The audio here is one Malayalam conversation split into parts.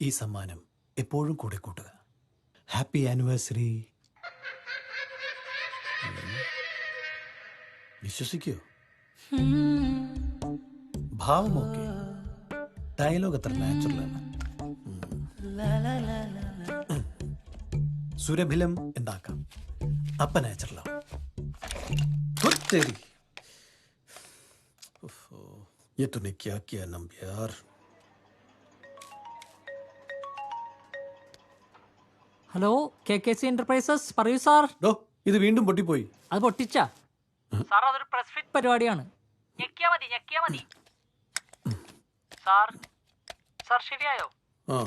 ഈ സമ്മാനം എപ്പോഴും കൂടെ കൂട്ടുക. Happy anniversary. വിശ്വസിക്കോ? ഭാവമൊക്കെ ഡയലോഗ് അത്ര നാച്ചുറലാണ്. സുരഭിലം എന്താക്കാം, അപ്പ നാച്ചുറലാണ്. ये तूने क्या किया नंबर? ഹലോ KKC എന്റർപ്രൈസസ് പറയൂ സാർ. ഡോ, ഇത് വീണ്ടും പൊട്ടിപ്പോയി. അത് പൊട്ടിച്ച സാർ, അതൊരു പ്രസ് ഫിറ്റ് പരിപാടിയാണ്. ഞെക്കിയാ മതി. സാർ ശരിയായോ? ആ,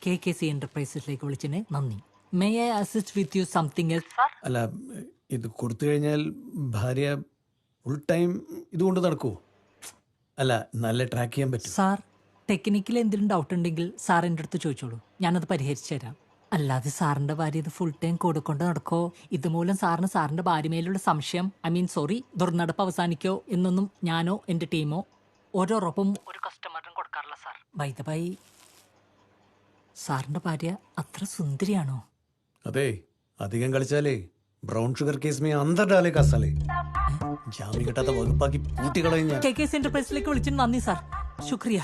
KKC എന്റർപ്രൈസസിലേക്ക് വിളിച്ചതിന് നന്ദി. May I assist with you something else sir? അല്ല, ഇത് കൊടുത്തു കഴിഞ്ഞാൽ ഭാര്യ ഫുൾ ടൈം ഇതുകൊണ്ട് നടക്കുമോ? അല്ല, നല്ല ട്രാക്ക് ചെയ്യാൻ പറ്റും. സാർ, ടെക്നിക്കൽ എന്തെങ്കിലും ഡൗട്ട് ഉണ്ടെങ്കിൽ സാർ എൻ്റെ അടുത്ത് ചോദിച്ചോളൂ, ഞാനത് പരിഹരിച്ചു തരാം. അല്ലാതെ സാറിന്റെ ഭാര്യ ഇത് ഫുൾ ടൈം കൊടുക്കൊണ്ട് നടക്കോ, ഇതുമൂലം സാറിന് സാറിന്റെ ഭാര്യമേലുള്ള സംശയം, ദുർനടപ്പ് അവസാനിക്കോ എന്നൊന്നും ഞാനോ എൻ്റെ ടീമോ ഓരോറൊപ്പം ഒരു കസ്റ്റമറിനും കൊടുക്കാറില്ല സാർ. ബൈ ദ ബൈ, സാറിന്റെ ഭാര്യ അത്ര സുന്ദരിയാണോ? അതെ, അധികം കളിച്ചാലേ ബ്രൗൺ ഷുഗർ കേസ് മേ അന്തർ ഡാലേ കാസാലേ. ജാമ്യം കിട്ടാത്ത വകുപ്പാക്കി പൂട്ടിക്കളയും ഞാൻ. KKC എന്റർപ്രൈസിലേക്ക് വിളിച്ചതിന് നന്ദി സാർ. ശുക്രിയ.